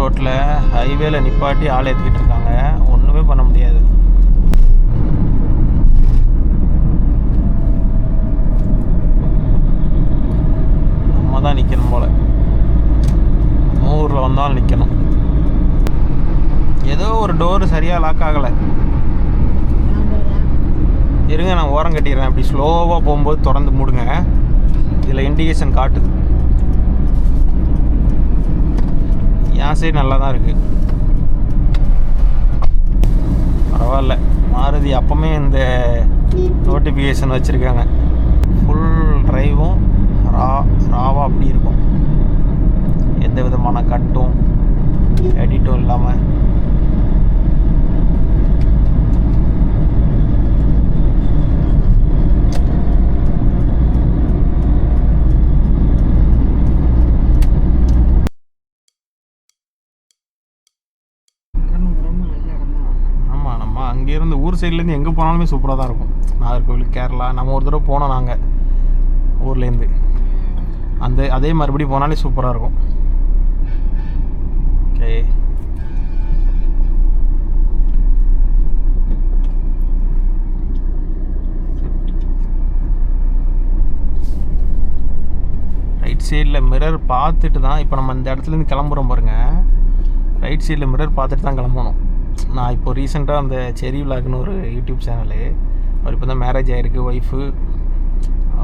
ரோட்டில் ஹைவேல நிப்பாட்டி ஆள் ஏற்றிக்கிட்டு இருக்காங்க. ஒன்றுமே பண்ண முடியாது. நம்ம தான் நிற்கணும் போல். ஊரில் வந்தாலும் நிற்கணும். ஏதோ ஒரு டோரு சரியாக லாக் ஆகலை. இருங்க, நான் ஓரம் கட்டிடுறேன். அப்படி ஸ்லோவாக போகும்போது திறந்து மூடுங்க. இதில் இண்டிகேஷன் காட்டுது. என் சைடு நல்லா தான் இருக்குது. பரவாயில்ல. மாருதி அப்போவுமே இந்த நோட்டிஃபிகேஷன் வச்சுருக்காங்க. ஃபுல் ட்ரைவும் ராவாக அப்படி இருக்கும். எந்த விதமான கட்டும் எடிட்டும் இல்லாமல். அங்கேருந்து ஊர் சைட்லேருந்து எங்கே போனாலுமே சூப்பராக தான் இருக்கும். நாகர்கோவில், கேரளா, நம்ம ஒரு தடவை போனோம் நாங்கள் ஊர்லேருந்து. அதே மறுபடியும் போனாலே சூப்பராக இருக்கும். ஓகே, ரைட் சைடில் மிரர் பார்த்துட்டு தான் இப்போ நம்ம இந்த இடத்துலேருந்து கிளம்புறோம் பாருங்கள். ரைட் சைடில் மிரர் பார்த்துட்டு தான் கிளம்பணும். நான் இப்போ ரீசெண்டாக அந்த செரி விலாக்னு ஒரு யூடியூப் சேனலு, அவர் இப்போ தான் மேரேஜ் ஆகிருக்கு.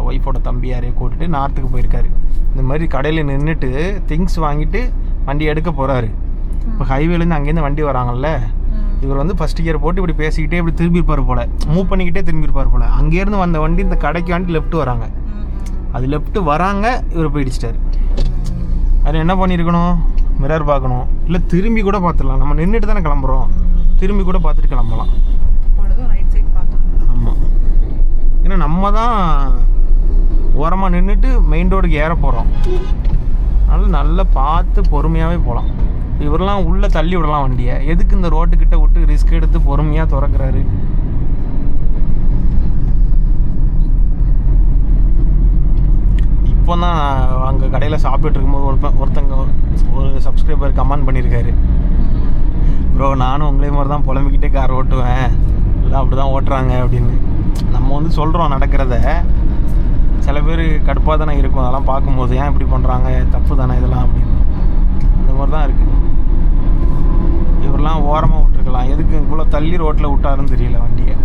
ஒய்ஃபோட தம்பி யாரையும் கூட்டிட்டு நார்த்துக்கு போயிருக்காரு. இந்த மாதிரி கடையில் நின்றுட்டு திங்ஸ் வாங்கிட்டு வண்டி எடுக்க போகிறாரு. இப்போ ஹைவேலேருந்து அங்கேருந்து வண்டி வராங்கல்ல, இவர் வந்து ஃபஸ்ட் கியர் போட்டு இப்படி பேசிக்கிட்டே இப்படி திரும்பியிருப்பார் போல், மூவ் பண்ணிக்கிட்டே திரும்பியிருப்பார் போல். அங்கேருந்து வந்த வண்டி இந்த கடைக்கு வண்டி லெஃப்ட் வராங்க. அது லெஃப்ட்டு வராங்க, இவர் போய் இடிச்சிட்டாரு. அதில் என்ன பண்ணியிருக்கணும்? மிரர் பார்க்கணும். இல்லை திரும்பி கூட பார்த்துடலாம். நம்ம நின்றுட்டு தானே கிளம்புறோம், திரும்பி கூட பார்த்துட்டு கிளம்பலாம். ஆமாம், ஏன்னா நம்ம தான் ஓரமாக நின்றுட்டு மெயின் ரோடுக்கு ஏற போகிறோம். அதனால் நல்லா பார்த்து பொறுமையாகவே போகலாம். இவரெல்லாம் உள்ளே தள்ளி விடலாம் வண்டியை. எதுக்கு இந்த ரோட்டுக்கிட்ட விட்டு ரிஸ்க் எடுத்து பொறுமையாக திறக்கிறாரு? இப்போ தான் அங்கே கடையில் சாப்பிட்டுட்டு இருக்கும்போது ஒருத்தங்க ஒரு சப்ஸ்கிரைபர் கமெண்ட் பண்ணியிருக்காரு, ப்ரோ நானும் உங்களே மாதிரி தான் புலம்பிக்கிட்டே கார் ஓட்டுவேன், எல்லாம் அப்படி தான் ஓட்டுறாங்க அப்படின்னு. நம்ம வந்து சொல்கிறோம் நடக்கிறத, சில பேர் கடுப்பாக தானே இருக்கும் அதெல்லாம் பார்க்கும்போது. ஏன் இப்படி பண்ணுறாங்க, தப்பு தானே இதெல்லாம் அப்படின்னு. அந்த மாதிரி தான் இருக்குது. இவரெல்லாம் ஓரமாக விட்டுருக்கலாம். எதுக்கு இவ்வளோ தள்ளி ரோட்டில் விட்டாருன்னு தெரியல வண்டியை.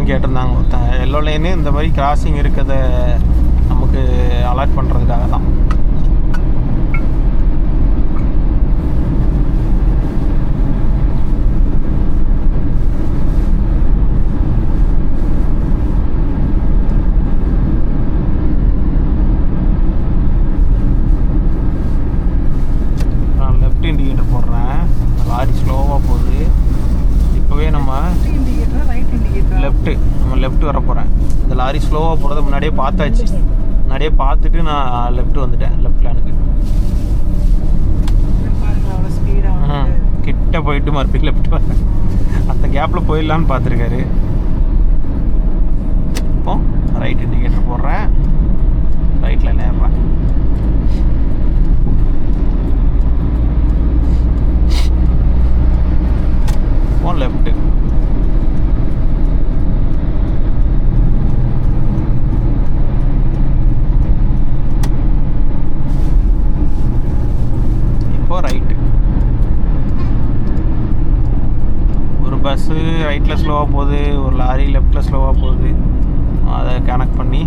கேட்டிருந்தாங்க ஒருத்தங்க. எல்லோ லைனு இந்த மாதிரி கிராசிங் இருக்கிறத நமக்கு அலர்ட் பண்ணுறதுக்காக தான். நான் லெஃப்ட் இண்டிகேட்டர் போடுறேன். லாரி ஸ்லோவாக போகுது. இப்போவே நம்ம லெஃப்ட் வர போகிறேன். இந்த லாரி ஸ்லோவாக போகிறத முன்னாடியே பார்த்தாச்சு. முன்னாடியே பார்த்துட்டு நான் லெஃப்ட் வந்துட்டேன். லெஃப்ட் லேனுக்கு கிட்ட போயிட்டு மறுபடியும் லெஃப்ட் வரேன். அந்த கேப்பில் போயிடலான்னு பார்த்துருக்காரு. இப்போ ரைட் இண்டிகேட்டர் போடுறேன். ரைட்டில் நேர்றேன். இப்போ லெஃப்ட்டு. ரைட்டு. ஒரு பஸ்ஸு ரைட்டில் ஸ்லோவாக போகுது, ஒரு லாரி லெஃப்டில் ஸ்லோவாக போகுது. அதை கனெக்ட் பண்ணி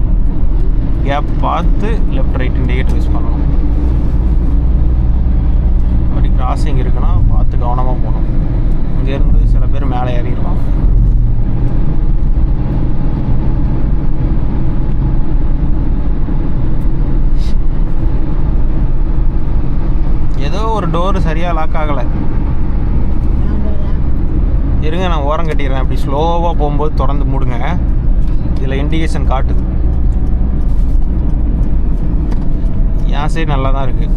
கேப் பார்த்து லெஃப்ட் ரைட் இண்டிகேட்டர் யூஸ் பண்ணணும். அப்படி கிராசிங் இருக்குன்னா பார்த்து கவனமாக போகணும். இங்கேருந்து சில பேர் மேலே ஏறிடுவாங்க. சரியாக லாக் ஆகலை. இருங்க நான் ஓரம் கட்டிடுறேன். அப்படி ஸ்லோவாக போகும்போது திறந்து மூடுங்க. இதில் இண்டிகேஷன் காட்டுது. என் சைடு நல்லா தான் இருக்குது.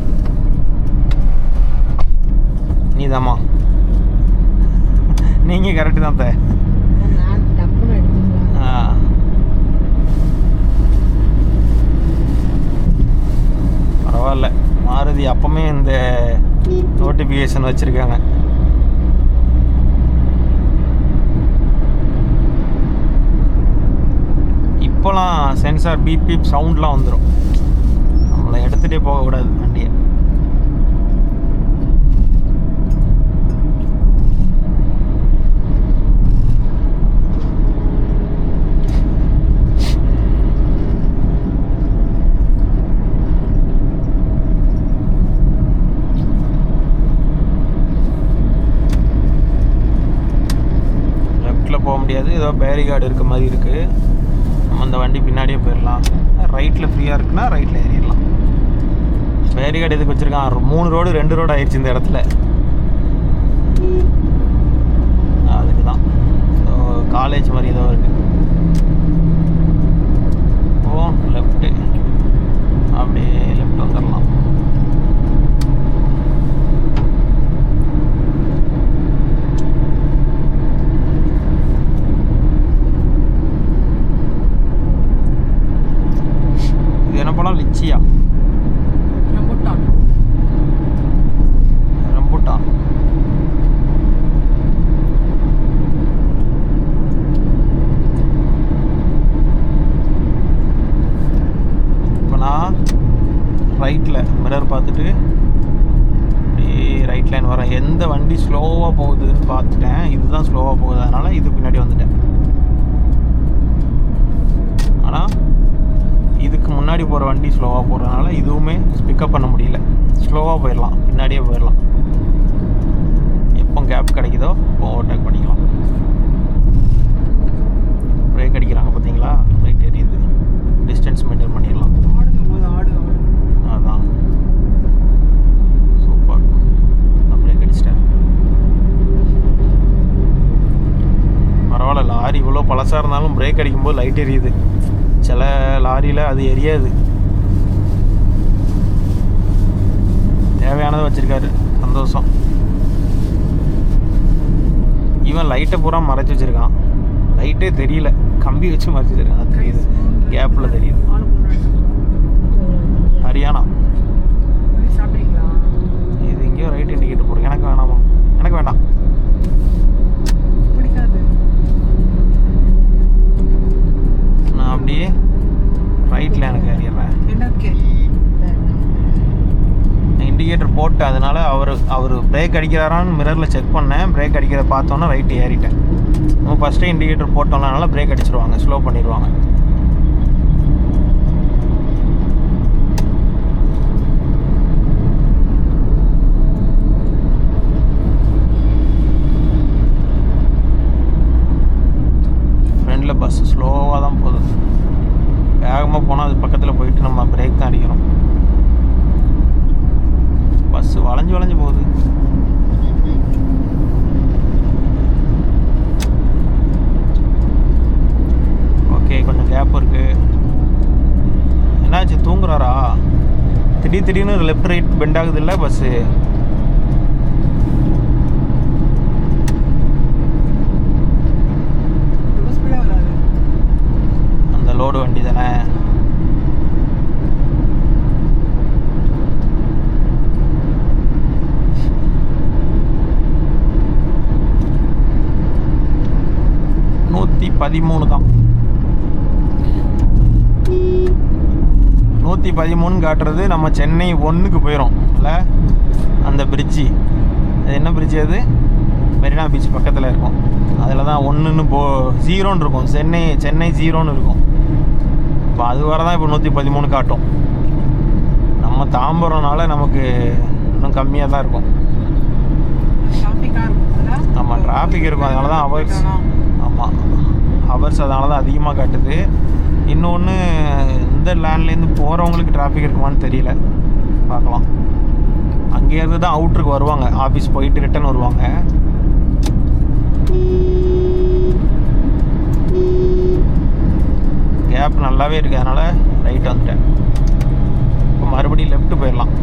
நீதாம்மா, நீங்கள் கரெக்டு தான். பரவாயில்ல, மாருதி அப்பவுமே இந்த நோட்டிஃபிகேஷன் வச்சுருக்காங்க. இப்போலாம் சென்சார் பீப் பீப் சவுண்ட்லாம் வந்துடும். நம்மளை எடுத்துகிட்டே போகக்கூடாது வண்டியை. லெஃப்டில் போக முடியாது, ஏதோ பேரிகார்டு இருக்க மாதிரி இருக்குது. அந்த வண்டி பின்னாடியே போயிடலாம். ரைட்டில் ஃப்ரீயாக இருக்குன்னா ரைட்டில் ஏறிடலாம். பேரிகார்டு எதுக்கு வச்சுருக்கான்? 3 ரோடு 2 ரோடு ஆயிடுச்சு இந்த இடத்துல. அதுக்கு தான். காலேஜ் மாதிரி ஏதோ இருக்குது. ஓ லெஃப்ட்டு, அப்படியே லெஃப்ட் வந்துடலாம். என்ன படம்? லிச்சியா? ரம்புட்டான். இப்போ நான் ரைட்டில் மிரர் பார்த்துட்டு அப்படியே ரைட் லைன் வரேன். எந்த வண்டி ஸ்லோவாக போகுதுன்னு பார்த்துட்டேன். இதுதான் ஸ்லோவாக போகுது, அதனால் இது பின்னாடி வந்துட்டேன். ஆனால் இதுக்கு முன்னாடி போகிற வண்டி ஸ்லோவாக போகிறதுனால இதுவுமே பிக்கப் பண்ண முடியல. ஸ்லோவாக போயிடலாம், பின்னாடியே போயிடலாம். எப்போ கேப் கிடைக்குதோ இப்போ ஓவர்டேக் பண்ணிக்கலாம். பிரேக் அடிக்கிறாங்க பார்த்தீங்களா? ரைட் எரியுது. டிஸ்டன்ஸ் மெயின்டைன் பண்ணிடலாம். அதான் சூப்பர். நான் பிரேக் அடிச்சிட்டேன். பரவாயில்ல, லாரி இவ்வளோ பழசாக இருந்தாலும் பிரேக் அடிக்கும்போது லைட் எரியுது. சில லாரியில் அது எரியாது. தேவையானதை வச்சுருக்காரு, சந்தோஷம். இவன் லைட்டை பூரா மறைச்சி வச்சுருக்கான். லைட்டே தெரியல, கம்பி வச்சு மறைச்சி வச்சுருக்கான். அது தெரியுது, கேப்பில் தெரியுது. ஹரியானா. இது எங்கேயோ ரைட் இண்டிகேட்டர் போடுறேன். எனக்கு வேணாமா? எனக்கு வேண்டாம். நான் அப்படியே ரைட்டில் எனக்கு ஏறிடுறேன். இண்டிகேட்டர் போட்டு அதனால அவர் பிரேக் அடிக்கிறாரான்னு மிரரில் செக் பண்ணேன். பிரேக் அடிக்கிறத பார்த்தோன்னா ரைட்டு ஏறிட்டேன். நம்ம ஃபஸ்ட்டே இண்டிகேட்டர் போட்டோம்னால பிரேக் அடிச்சிருவாங்க, ஸ்லோ பண்ணிடுவாங்க. ஃப்ரெண்டில் பஸ் ஸ்லோவாக தான் போகுது. வேகமாக போனால் அது பக்கத்தில் போயிட்டு நம்ம பிரேக் தான் அடிக்கணும். பஸ்ஸு வளைஞ்சு வளைஞ்சு போகுது. ஓகே, கொஞ்சம் கேப் இருக்குது. என்னாச்சு, தூங்குறாரா? திடீர்னு லெஃப்ட் ரைட் பெண்ட் ஆகுது இல்லை பஸ்ஸு? அந்த லோடு வண்டி தானே. தான் 113 காட்டுறது. நம்ம சென்னை 1க்கு போயிடும் இல்லை? அந்த பிரிட்ஜி, அது என்ன பிரிட்ஜி? அது மெரினா பீச் பக்கத்தில் இருக்கும். அதில் தான் 1ன்னு 0ன்னு இருக்கும். சென்னை 0ன்னு இருக்கும். இப்போ அது வர தான் இப்போ 113 காட்டும். நம்ம தாம்பரம்னால நமக்கு இன்னும் கம்மியாக தான் இருக்கும். ஆமாம், டிராஃபிக் இருக்கும். அதனால தான் ஹவர்ஸ். ஆமாம், ஹவர்ஸ் அதனால தான் அதிகமாக காட்டுது. இன்னொன்று, இந்த லேண்ட்லேருந்து போகிறவங்களுக்கு டிராஃபிக் இருக்குமான்னு தெரியல, பார்க்கலாம். அங்கேருந்து தான் அவுட்ருக்கு வருவாங்க, ஆஃபீஸ் போயிட்டு ரிட்டர்ன் வருவாங்க. கேப் நல்லாவே இருக்குது, அதனால் ரைட் வந்துட்டேன். இப்போ மறுபடியும் லெஃப்ட் போயிடலாம்.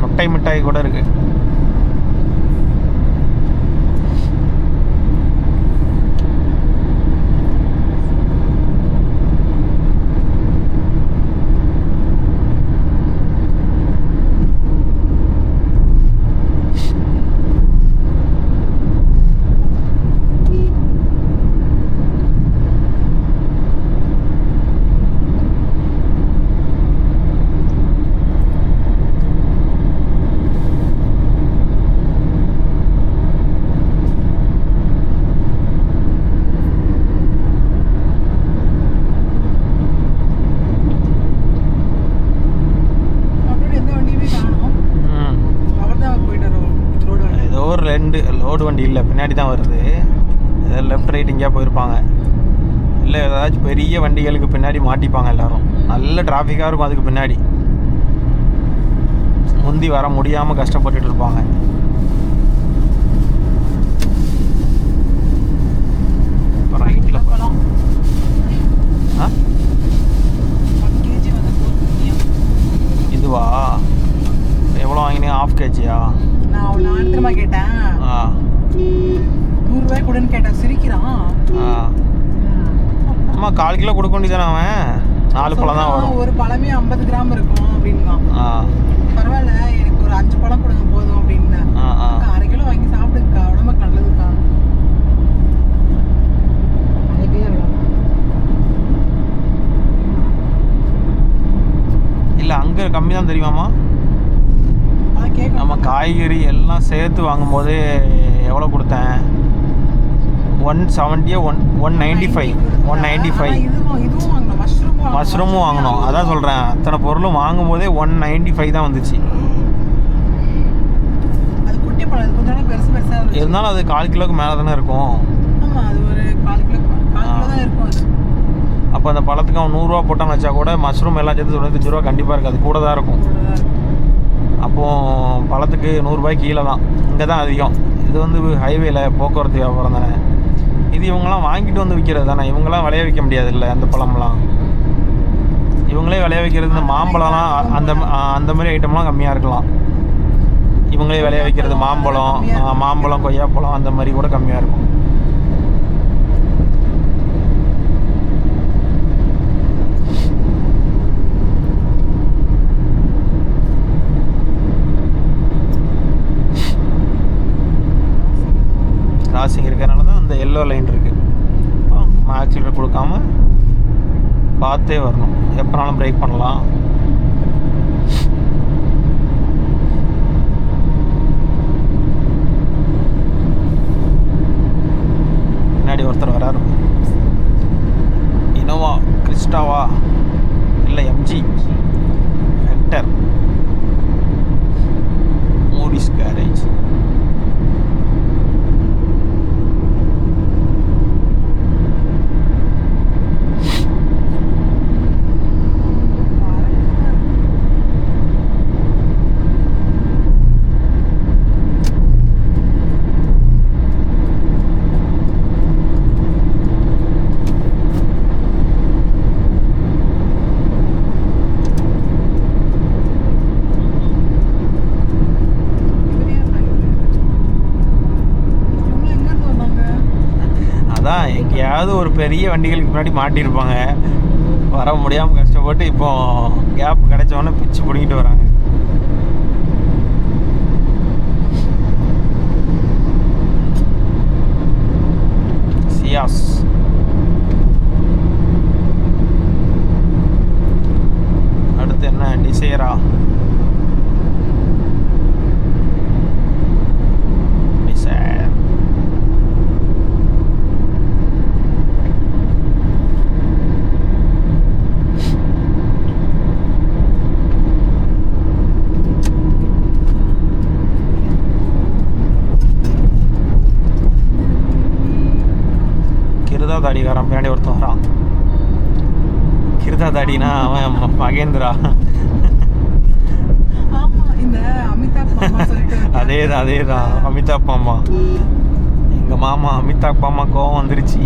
முட்டை மிட்டாய் கூட இருக்குது. லோடு வண்டி இல்லை, பின்னாடி தான் வருது. ஏதாவது லெஃப்ட் ரைட் எங்கேயா போயிருப்பாங்க, இல்லை ஏதாச்சும் பெரிய வண்டிகளுக்கு பின்னாடி மாட்டிப்பாங்க எல்லோரும். நல்ல டிராஃபிக்காக இருக்கும் அதுக்கு பின்னாடி, முந்தி வர முடியாமல் கஷ்டப்பட்டுட்டு இருப்பாங்க. இப்போ ரைட்டில் போகலாம். இதுவா எவ்வளோ வாங்கினீங்க? ½ kg-யா? நான் திரும்ப கேட்டேன், 100 ரூபாய் கொடுன்னு கேட்டேன். சிரிக்கிறான். அம்மா 1/4 கிலோ கொடுக்க வேண்டியதானே, அவன் 4 பழம் தான் வரும். ஒரு பழமே 50 கிராம் இருக்கும் அப்படின்னா. பரவாயில்ல, எனக்கு ஒரு 5 பழம் கொடுங்க போதும் அப்படின்னு. 1/2 கிலோ வாங்கி சாப்பிடுக்கா, உடம்புக்கு நல்லதுக்கா. இல்லை அங்கே கம்மி தான் தெரியுமாம்மா? நம்ம காய்கறி எல்லாம் சேர்த்து வாங்கும்போது எவ்வளோ கொடுத்தேன்? 170 195 மஷ்ரூமும் வாங்கினோம். அதான் சொல்கிறேன், அத்தனை பொருளும் வாங்கும்போதே 195 தான் வந்துச்சு. இருந்தாலும் அது 1/4 கிலோக்கு மேலே தானே இருக்கும். அப்போ அந்த பழத்துக்கு அவன் 100 ரூபா போட்டான்னு வச்சா கூட மஷ்ரூம் எல்லாம் சேர்த்து 95 ரூபா கண்டிப்பாக இருக்காது, கூட தான் இருக்கும். அப்போது பழத்துக்கு 100 ரூபாய்க்கு கீழே தான். இங்கே தான் அதிகம். இது வந்து ஹைவேல போக்குவரத்து வியாபாரம் தானே. இது இவங்கெல்லாம் வாங்கிட்டு வந்து விற்கிறது தானே, இவங்கெல்லாம் விளைய வைக்க முடியாது இல்லை அந்த பழம்லாம். இவங்களே விளைய வைக்கிறது. இந்த மாம்பழம்லாம் அந்த மாதிரி ஐட்டம்லாம் கம்மியாக இருக்கலாம். இவங்களே விளைய வைக்கிறது மாம்பழம் கொய்யாப்பழம் அந்த மாதிரி கூட கம்மியாக இருக்கும். கிராசிங் இருக்கிறனால தான் அந்த எல்லோ லைன் இருக்குது. ஆக்சிலேட்டர் கொடுக்காம பார்த்தே வரணும், எப்போனாலும் பிரேக் பண்ணலாம். பின்னாடி ஒருத்தர் வராரு. இனோவா கிறிஸ்டாவா இல்லை எம்ஜி ஹெக்டர் மூடிஸ் கேரேஜ். எங்கேயாவது ஒரு பெரிய வண்டிகளுக்கு முன்னாடி மாட்டியிருப்பாங்க, வர முடியாமல் கஷ்டப்பட்டு இப்போ கேப் கிடைச்சவொடனே பிச்சு பிடிக்கிட்டு வராங்க. சியாஸ் அடுத்து என்ன? டிசைரா. தாடிக்காரன் பின்னாடி ஒருத்தன் வரான். கிருதா தாடினா அவன் மகேந்திரா. ஆமா, இந்த அமிதாப் மாமா சொல்லிட்டு அதேதான் அமிதாப் மாமா. எங்க மாமா அமிதாப் மாமா கோவம் வந்துருச்சு.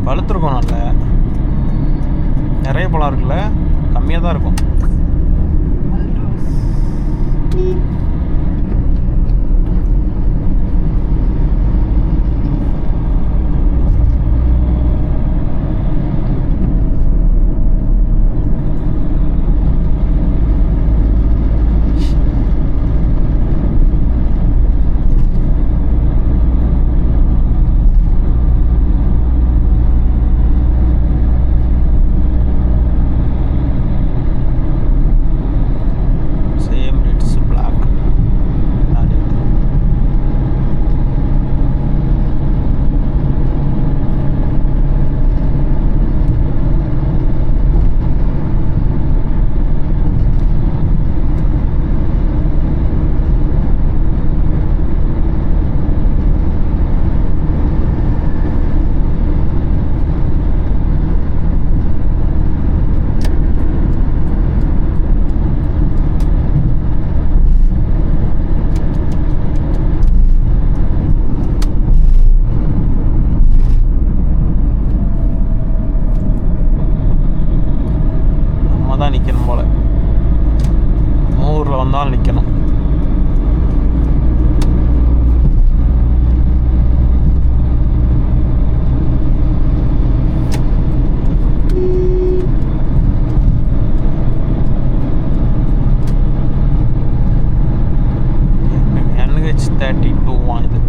பழுத்துருக்கும். நல்ல நிறைய பழம் இருக்குல்ல, கம்மியாக தான் இருக்கும். வந்தாலும் நிற்கணும். NH 32 இது.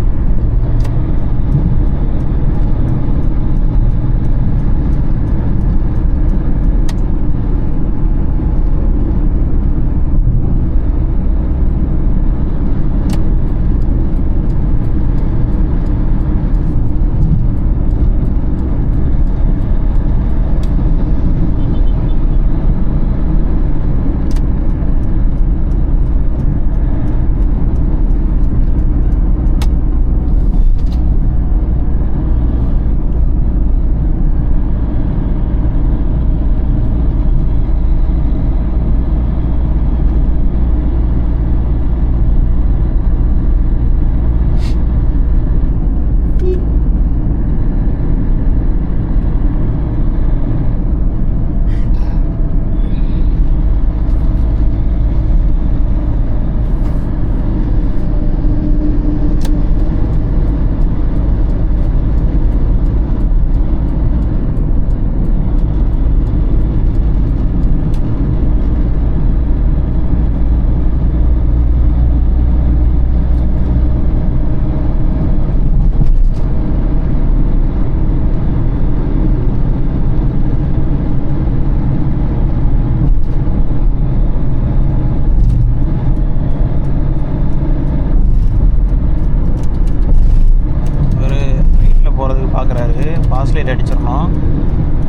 வந்தோம்,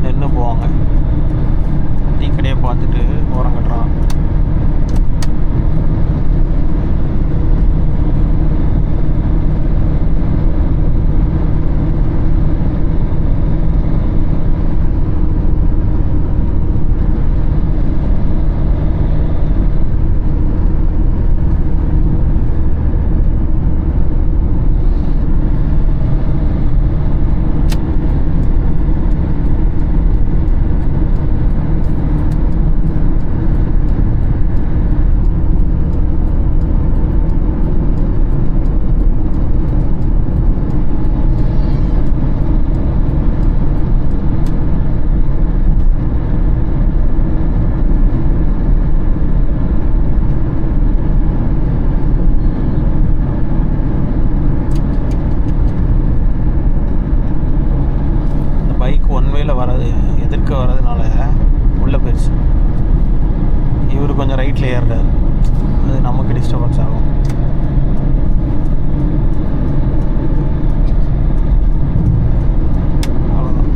நின்று போவாங்க. டீ கடையை பார்த்துட்டு ஓரம் கட்டுறான். வராது, எதிர்க்க வர்றதுனால உள்ளே போயிடுச்சு. இவர் கொஞ்சம் ரைட்டில் ஏறுறாரு, அது நமக்கு டிஸ்டர்பன்ஸ் ஆகும். அவ்வளோதான்.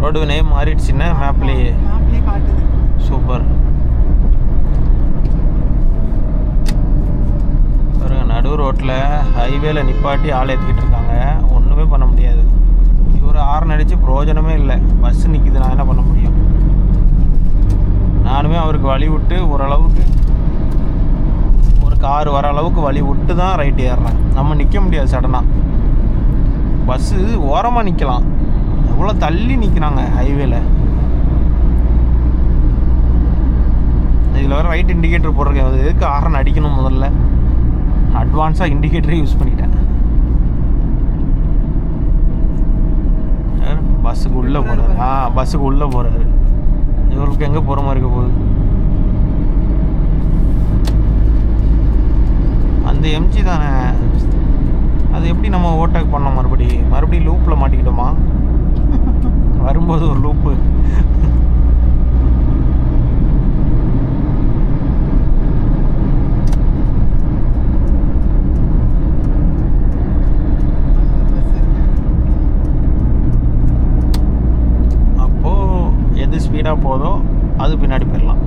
ரோடு நேம் மாறிடுச்சுன்னா மேப்லேயே காட்டுது. சூப்பர். பாருங்க, நடு ரோட்டில் ஹைவேல நிப்பாட்டி ஆள் ஏற்றிக்கிட்டு இருக்காங்க, ஒன்றுமே பண்ண முடியாது. இவர் ஹார்ன் அடித்து பிரயோஜனமே இல்லை, பஸ் நிற்கிது, நான் என்ன பண்ண முடியும்? நானுமே அவருக்கு வழி விட்டு ஓரளவுக்கு ஒரு கார் வர அளவுக்கு வழி விட்டு தான் ரைட்டு ஏறுறேன். நம்ம நிற்க முடியாது சடனாக, பஸ்ஸு ஓரமாக நிற்கலாம், எவ்வளோ தள்ளி நிற்கிறாங்க ஹைவேல. இதில் வேறு ரைட் இண்டிகேட்டர் போட்டிருக்கேன், அது எதுக்கு ஹார்ன் அடிக்கணும்? முதல்ல அட்வான்ஸாக இண்டிகேட்டரே யூஸ் பண்ணிட்டேன். பஸ்ஸுக்கு உள்ளே போகிறாரு. பஸ்ஸுக்கு உள்ளே போகிறாரு. இவருக்கு எங்கே போகிற மாதிரி இருக்க போகுது? அந்த எம்ஜி தானே, அது எப்படி நம்ம ஓவர்டேக் பண்ணோம்? மறுபடியும் லூப்பில் மாட்டிக்கிட்டோமா? வரும்போது ஒரு லூப்பு. அப்போது எது ஸ்பீடாக போதோ அது பின்னாடி போயிடலாம்.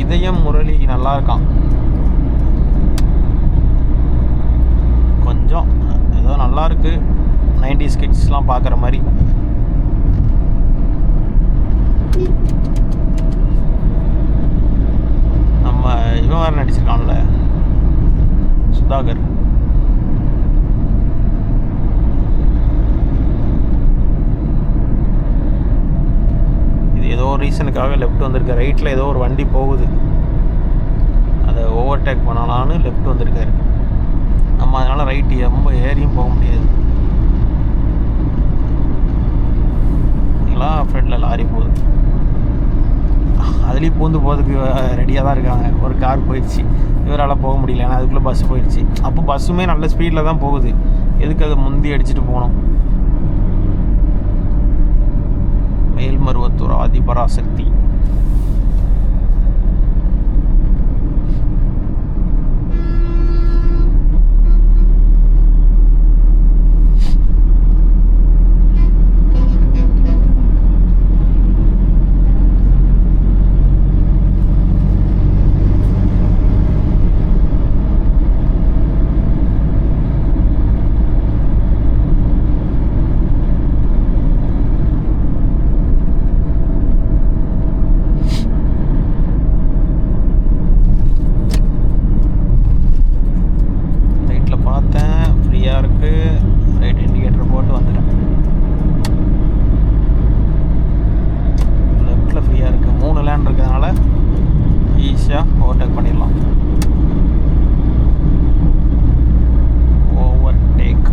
இதயம் முரளி நல்லா இருக்கான், கொஞ்சம் ஏதோ நல்லா இருக்கு, 90s கிட்ஸ்லாம் பார்க்குற மாதிரி. நம்ம இவன் வேறு நடிச்சிருக்கான்ல, சுதாகர். இது ஏதோ ரீசனுக்காக லெஃப்ட் வந்திருக்காரு. ரைட்டில் ஏதோ ஒரு வண்டி போகுது, அதை ஓவர்டேக் பண்ணலான்னு லெஃப்ட் வந்திருக்காரு. நம்ம அதனால் ரைட்டு ரொம்ப ஏறியும் போக முடியாது. ஃப்ரெண்டில் லாரி போகுது, அதுலேயும் பூந்து போகிறதுக்கு ரெடியாக தான் இருக்காங்க. ஒரு கார் போயிடுச்சு, இவரால் போக முடியல, ஏன்னா அதுக்குள்ளே பஸ்ஸு போயிடுச்சு. அப்போ பஸ்ஸுமே நல்ல ஸ்பீடில் தான் போகுது, எதுக்கு அதை முந்தி அடிச்சுட்டு போகணும்? மேல்மருவத்தூர் ஆதிபராசக்தி. ஓவர்டேக் பண்ணிடலாம். ஓவர்டேக்.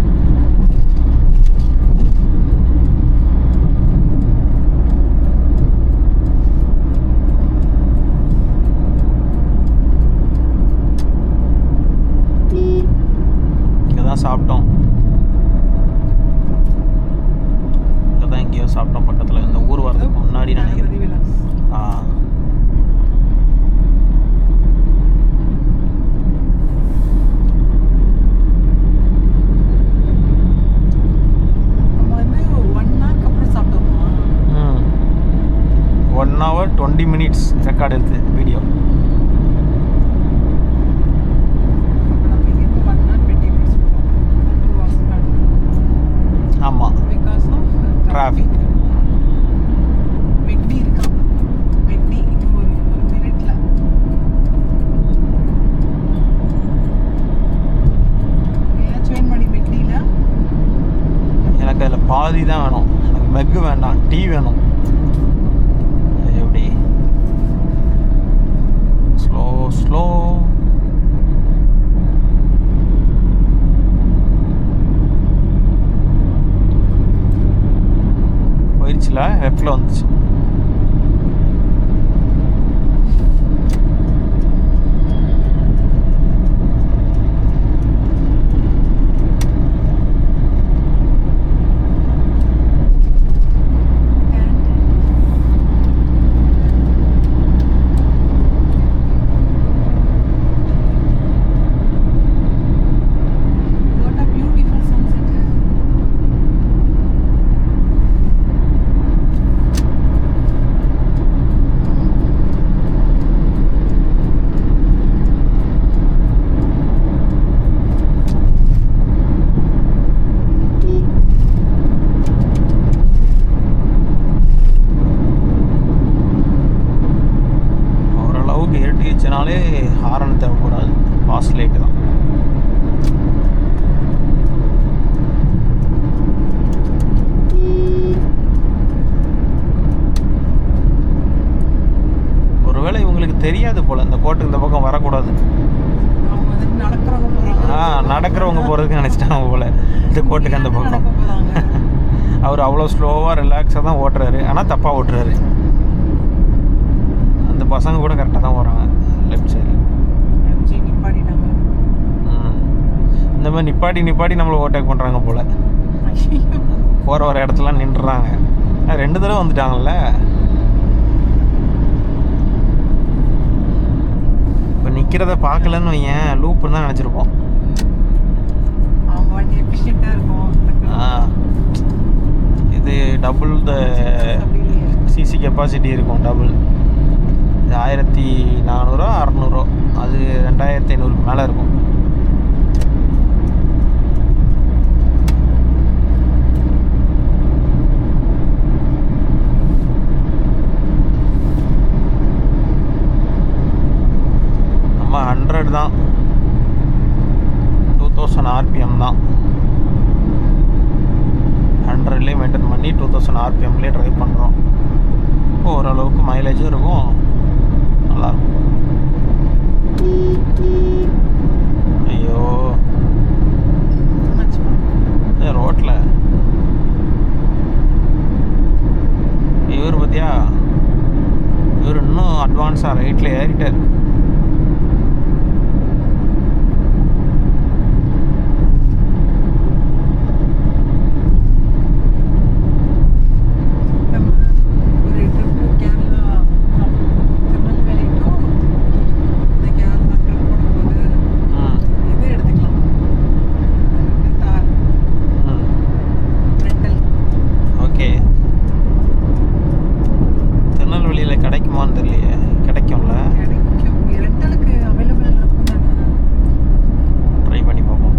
இங்கே தான் சாப்பிட்டோம், இங்கே தான் எங்கேயோ சாப்பிட்டோம் பக்கத்தில், இந்த ஊர் வரதுக்கு முன்னாடி நினைக்கிறேன். hour 20 minutes ரெக்கார்ட் எடுத்து வீடியோ. ஆமாம், டிராஃபிக். எனக்கு அதில் பாதி தான் வேணும், எனக்கு மெக்கு வேண்டாம், டீ வேணும். எப்படி ஸ்லோ ஸ்லோ போயிடுச்சுல, லெஃப்டில் வந்துச்சு. இருட்டுச்சுனாலே ஹாரன் தேவைப்படாது, பாஸ் லைட்டு தான். ஒருவேளை இவங்களுக்கு தெரியாது போல் இந்த கோட்டுக்கு இந்த பக்கம் வரக்கூடாது, நடக்கிறவங்க போகிறதுக்கு நினச்சிட்டாங்க போல் இந்த கோட்டுக்கு அந்த பக்கம். அவர் அவ்வளோ ஸ்லோவாக ரிலாக்ஸாக தான் ஓட்டுறாரு, ஆனால் தப்பாக ஓட்டுறாரு. அந்த பசங்க கூட கரெக்டாக தான் போகிறாங்க லெஃப்ட் சைடில். இந்த மாதிரி நிப்பாட்டி நம்மளை ஓவர்டேக் பண்ணுறாங்க போல். போகிற வர இடத்துலாம் நின்றுறாங்க. 2 தடவை வந்துட்டாங்கல்ல. இப்போ நிற்கிறத பார்க்கலன்னு வையன், லூப்புன்னு தான் நினச்சிருப்போம். இது டபுள் த சிசி கெப்பாசிட்டி இருக்கும், டபுள். இது 1400 600, அது 2500 மேலே இருக்கும். நம்ம 100 தான், 2000 RPM தான். 100லேயே மெயின்டைன் பண்ணி 2000 RPMலேயே ட்ரைவ் பண்ணுறோம். ஓரளவுக்கு அட்வான்ஸாக ரைட்டில் ஏறிட்டார். ஒரு ட்ரிப் கேரளா திருநெல்வேலி டு இந்த கேரளா ட்ரிப் போடும்போது இது எடுத்துக்கலாம். இது தார் ரெண்டல். ஓகே. திருநெல்வேலியில் கிடைக்குமான்னு தெரியலையே. கிடைக்கும்ல, கிடைக்கும். ரெண்டலுக்கு அவைலபிள் இருக்கும் தானே. ட்ரை பண்ணி பார்ப்போம்.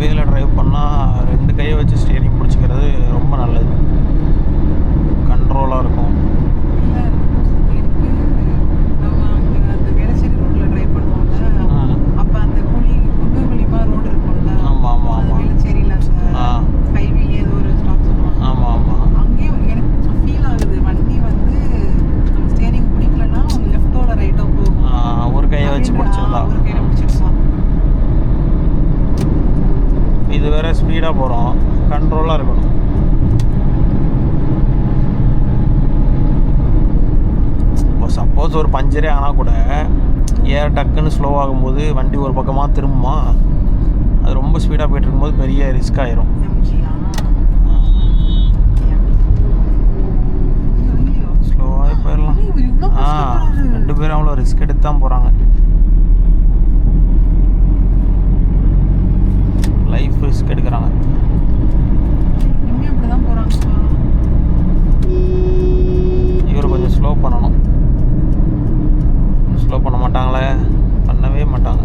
ஹைவேல டிரைவ் பண்ணால் 2 கையை வச்சு ஸ்டியரிங் பிடிச்சிக்கிறது ரொம்ப நல்லது. கண்ட்ரோலாக இருக்கும். இல்லை எனக்கு நம்ம அங்கே அந்த வேளச்சேரி ரோட்டில் ட்ரைவ் பண்ணுவோம்ல, அப்போ அந்த குண்டு குழிமா ரோடு இருக்கும்ல. ஆமாம் ஆமாம் அது ஆமாம். வேளச்சேரியில் அந்த ஹைவேலே ஏதோ ஒரு ஸ்டாப் சொல்லுவாங்க. ஆமாம் ஆமாம். அங்கேயும் எனக்கு ஃபீல் ஆகுது வண்டி வந்து நம்ம ஸ்டேரிங் பிடிக்கலன்னா அவங்க லெஃப்டோட ரைட்டோ போகும். ஒரு கையை வச்சு பிடிச்சிருந்தா. ஒரு கையில் பிடிச்சிருக்கலாம். இது வேற ஸ்பீடாக போகிறோம், கண்ட்ரோலாக இருக்கணும். இப்போ சப்போஸ் ஒரு பஞ்சரே ஆனால் கூட ஏர் டக்குன்னு ஸ்லோ ஆகும்போது வண்டி ஒரு பக்கமாக திரும்புமா, அது ரொம்ப ஸ்பீடாக போயிட்டு இருக்கும்போது பெரிய ரிஸ்க் ஆயிரும். எம்ஜியா ஸ்லோவாகவே போயிடலாம். இவ்வளோ 2 பேரும் அவ்வளோ ரிஸ்க் எடுத்து தான் போகிறாங்க. லைஃப் ரிஸ்க் எடுக்கிறாங்க. இனிமே அப்படிதான் போகிறாங்கப்பா. இவர் கொஞ்சம் ஸ்லோ பண்ணணும். ஸ்லோ பண்ண மாட்டாங்களே, பண்ணவே மாட்டாங்க.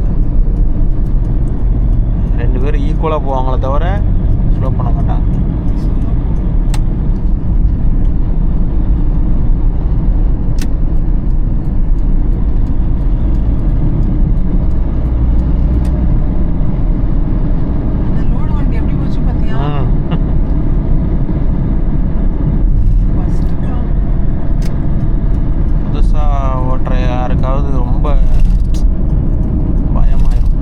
2 பேரும் ஈக்குவலாக போவாங்களே தவிர ஸ்லோ பண்ண மாட்டாங்க. அந்த லோடு வண்டி எப்படி போச்சு பார்த்தியா? ஃபஸ்ட்டு புதுசாக ஓட்டுற யாருக்காவது ரொம்ப பயமாயிரும்.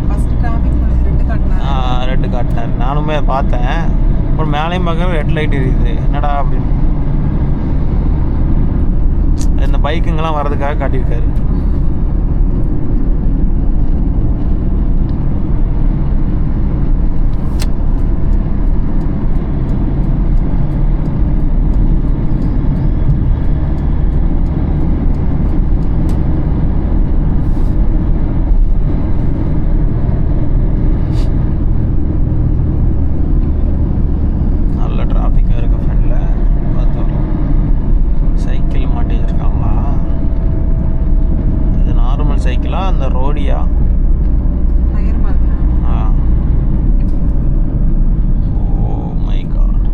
ஃபஸ்ட்டு டிராஃபிக் போலீஸ் ரெண்டு காட்டினார். நானுமே பார்த்தேன். அப்புறம் மேலேயும் பார்க்குற ரெட் லைட் எரியுது, என்னடா அப்படின்னு. இந்த பைக்குங்கெல்லாம் வர்றதுக்காக காட்டியிருக்காரு. நல்ல டிராஃபிக்காக இருக்கு ஃப்ரெண்டில். பார்த்தோம் சைக்கிள் மாட்டி வச்சுருக்காங்களா? இது நார்மல் சைக்கிளா அந்த ரோடியா? டயர் பாருங்க. Oh my god.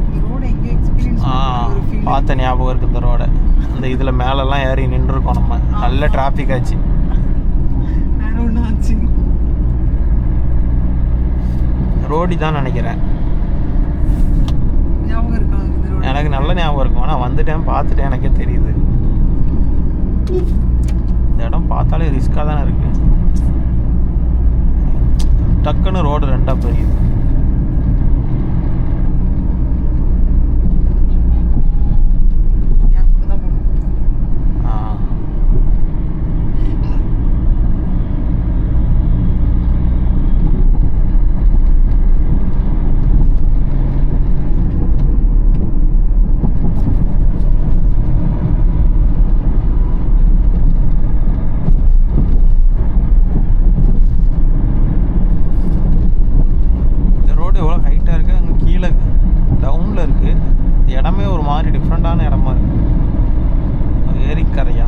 இந்த ரோடு எங்கேயோ எக்ஸ்பீரியன்ஸ் ஒரு ஃபீல். பார்த்த ஞாபகம் இருக்குது இந்த ரோடை. அந்த இதில் மேலெல்லாம் ஏறி நின்றுருக்கோம் நம்ம. நல்ல டிராஃபிக் ஆச்சு. வேற ஒன்று ஆச்சு. ரோடி தான் நினைக்கிறேன். ஞாபகம் இருக்கா இந்த ரோடு? எனக்கு நல்ல ஞாபகம் இருக்கும். ஆனால் வந்துட்டேன், பார்த்துட்டேன், எனக்கே தெரியுது. இந்த இடம் பார்த்தாலே ரிஸ்க்காக தானே இருக்கு. டக்குன்னு ரோடு 2ஆக பிரியுது. தான் போகணும். மாதிரி டிஃப்ரெண்ட்டான இடமா இருக்குது. ஏரிக்கரையா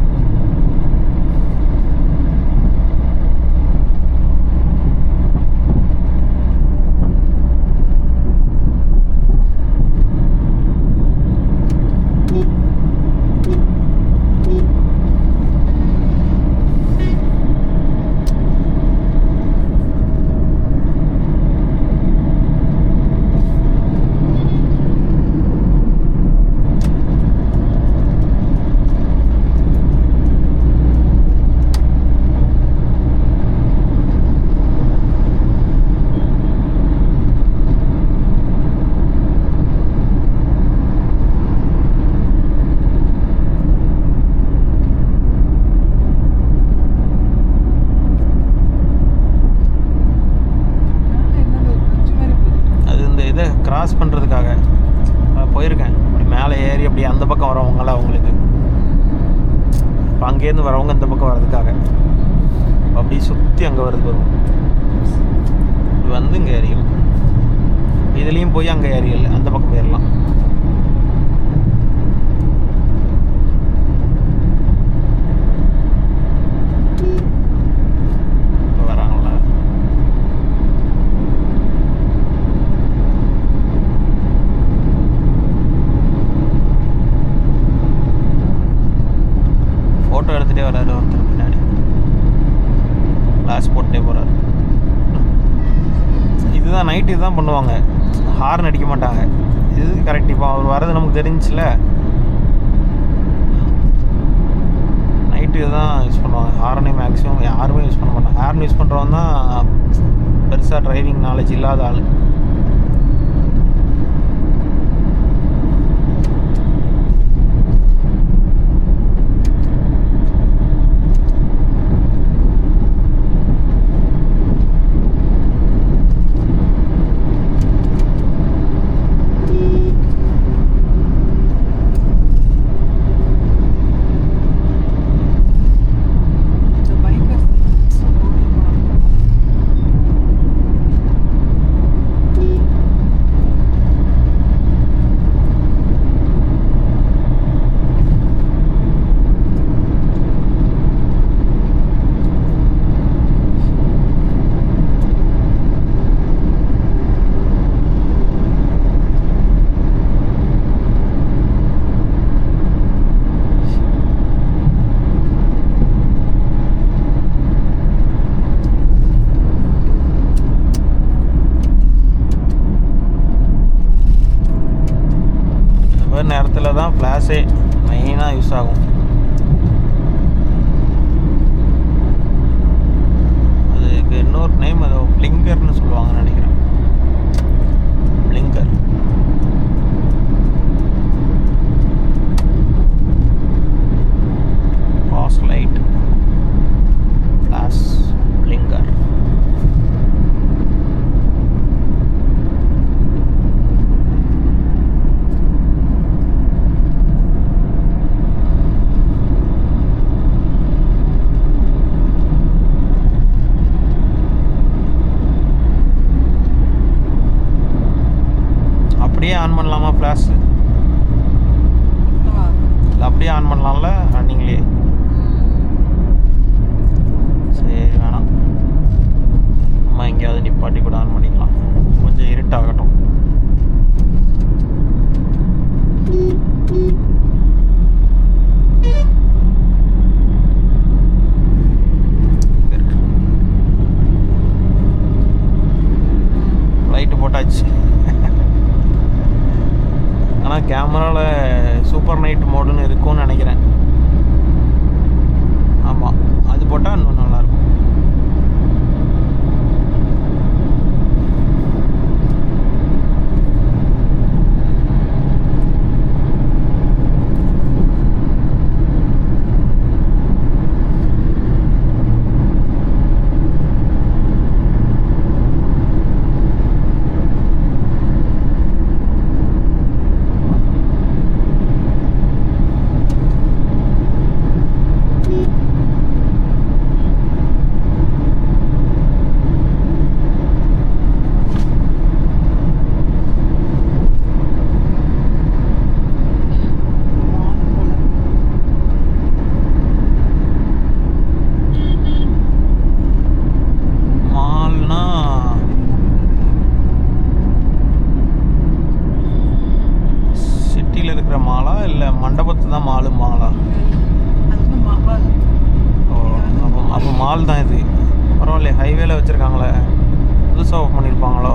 அப்படியே அந்த பக்கம் வரவங்கள அவங்களுக்கு. இப்போ அங்கேருந்து வரவங்க இந்த பக்கம் வர்றதுக்காக அப்படியே சுற்றி அங்கே வருது வரும். இது வந்து இங்கே ஏரியும், இதுலேயும் போய் அங்கே ஏரியல் அந்த பக்கம் போயிடலாம். வராங்களா? ஃபோட்டோ எடுத்துகிட்டே வராரு ஒருத்தர் பின்னாடி, கிளாஸ் போட்டுட்டே போகிறாரு. இதுதான் நைட்டு இதுதான் பண்ணுவாங்க, ஹார்ன் அடிக்க மாட்டாங்க. இது கரெக்ட். இப்போ அவர் வர்றது நமக்கு தெரிஞ்சிச்சுல, நைட்டு இதுதான் யூஸ் பண்ணுவாங்க. ஹார்னே மேக்ஸிமம் யாருமே யூஸ் பண்ண மாட்டாங்க. ஹார்ன் யூஸ் பண்ணுறவன் தான் பெருசாக டிரைவிங் நாலேஜ் இல்லாத ஆள். நேரத்தில் தான் ஃப்ளாஷே மெயினாக யூஸ் ஆகும். அதுக்கு இன்னொரு நேம் ஏதோ பிளிங்கர்னு சொல்லுவாங்கன்னு நினைக்கிறேன். Blinker. Pass light, flash, blinker. அப்படியே ஆன் பண்ணலாமா ஃப்ளாஷ்? அப்படியே ஆன் பண்ணலாம்ல ரன்னிங்லேயே? சரி வேணாம், நம்ம எங்கேயாவது நிப்பாட்டி கூட ஆன் பண்ணிக்கலாம். கொஞ்சம் இருட்டாகட்டும். லைட்டு போட்டாச்சு. ஆனால் கேமராவில் சூப்பர் நைட் மோடுன்னு இருக்கும்னு நினைக்கிறேன். ஆமாம், அது போட்டால் இன்னும் நல்லாயிருக்கும். தான் மாலுமாங்களா? ஓ, அப்போ மால் தான் இது. பரவாயில்லையே, ஹைவேல வச்சுருக்காங்களே, புதுசாக ஓப்பன் பண்ணியிருப்பாங்களோ?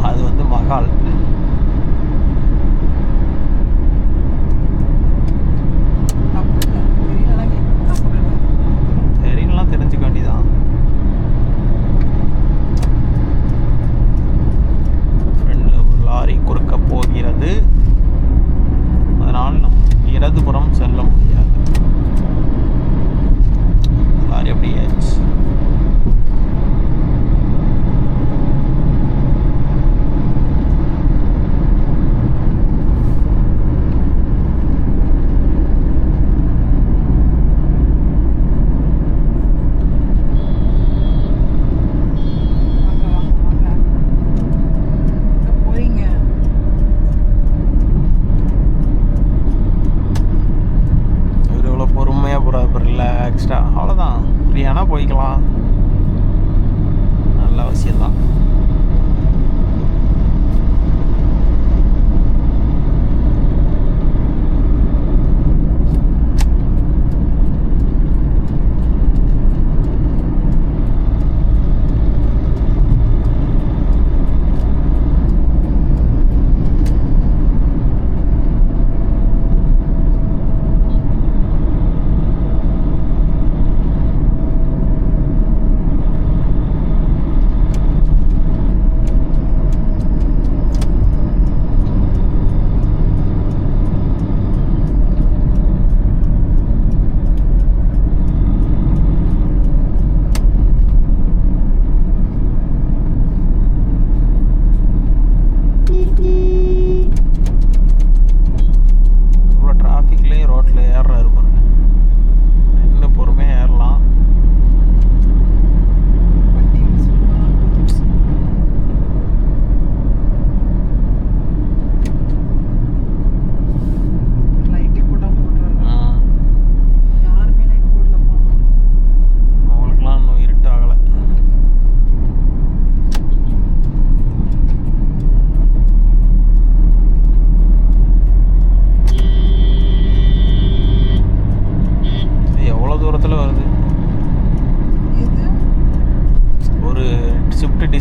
அது வந்து மகால். தெரியலாம், தெரிஞ்சுக்க வேண்டியதான். ஃப்ரெண்டில் ஒரு லாரி குறுக்க போகிறது, அதனால் நம் இடதுபுறம் செல்ல முடியாது. லாரி அப்படியே ஆச்சு.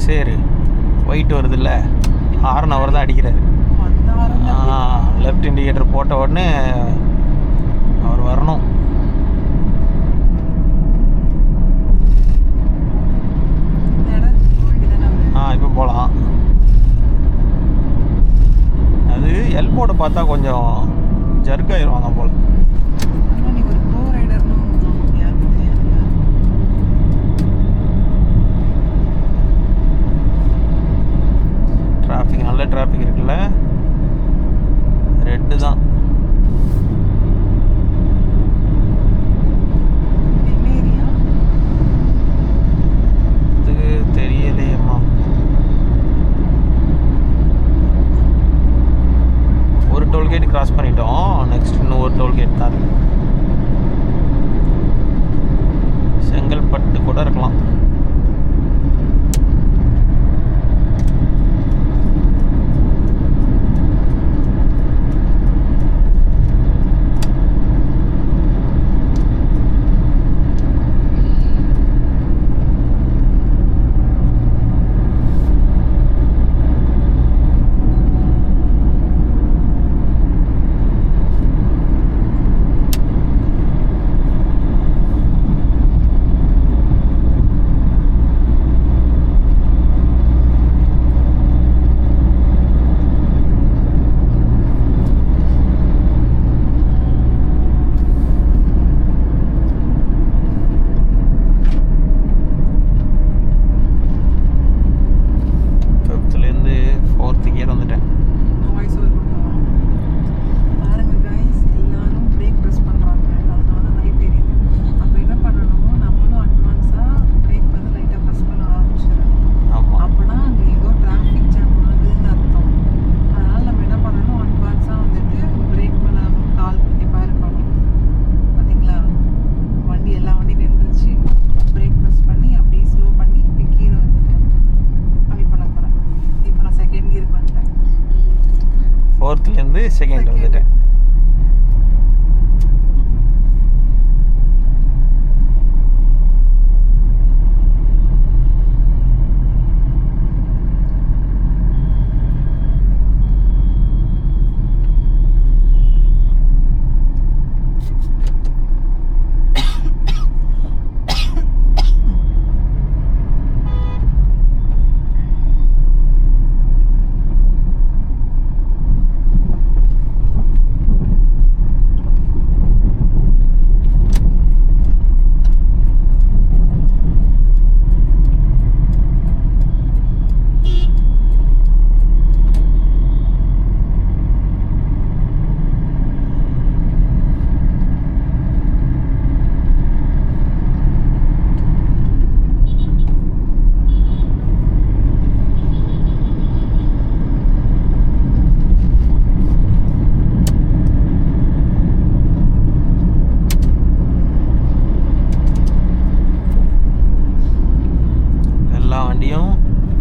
சேரு ஒயிட் வருது இல்லை, ஹார்ன் அவர் தான் அடிக்கிறாரு. லெஃப்ட் இண்டிகேட்டர் போட்ட உடனே அவர் வரணும். இப்போ போகலாம். அது எல்போட பார்த்தா கொஞ்சம் ஜர்க் ஆயிடுவாங்க போல். டிராஃபிக் நல்ல டிராஃபிக் இருக்குல்ல, ரெட்டு தான். இது தெரியலையம்மா. ஒரு டோல்கேட் கிராஸ் பண்ணிட்டோம், நெக்ஸ்ட் இன்னும் ஒரு டோல்கேட் தான் இருக்கு. செங்கல்பட்டு கூட இருக்கலாம். ஃபோர்த்துலேருந்து செகண்ட் வந்துட்டேன்.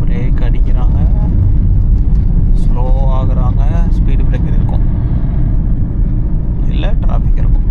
பிரேக் அடிக்கிறாங்க, ஸ்லோ ஆகுறாங்க, ஸ்பீடு பிரேக்கர் இருக்கும், இல்லை டிராஃபிக் இருக்கும்.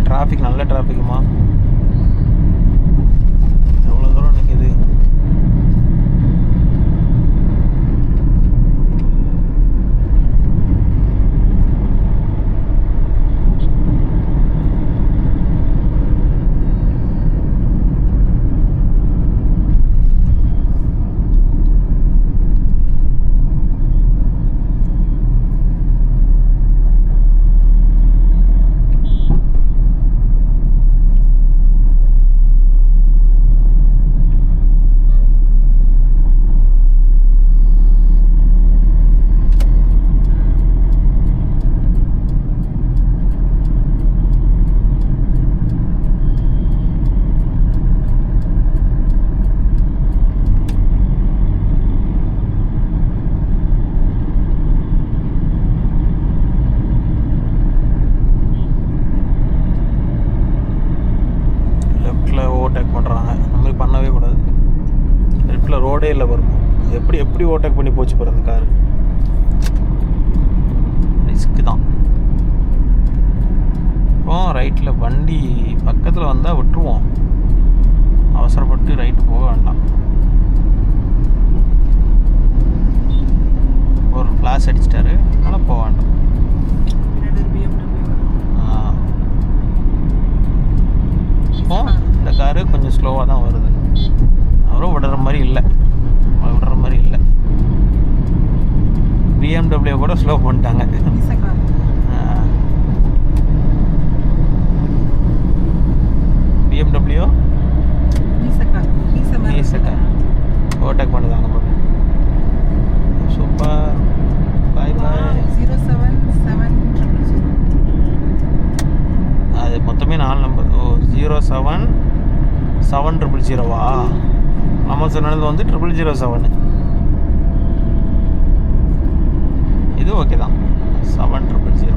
டிராஃபிக் நல்ல டிராஃபிக்குமா, எவ்வளோ தூரம் நிற்கிது. ஓவர்டேக் பண்ணி போச்சு பாரு அந்த கார். ரிஸ்க்கு தான். இப்போ ரைட்டில் வண்டி பக்கத்தில் வந்தால் விட்டுருவோம், அவசரப்பட்டு ரைட்டு போக வேண்டாம். ஒரு ஃப்ளாஷ் அடிச்சிட்டாரு, அதனால் போக வேண்டாம். இப்போ இந்த காரு கொஞ்சம் ஸ்லோவாக தான் வருது, அவரும் விடுற மாதிரி இல்லை, BMW கூட ஸ்லோ பண்ணிட்டாங்க. BMW ஓவர்டேக் பண்ணுதாங்க பாரு. சூப்பர். பாய் பாய். 07700. அது மொத்தமே 4 நம்பர். ஓ 07700வா? நம்ம சொன்னது வந்து 0007. இது ஓகே தான். 7000.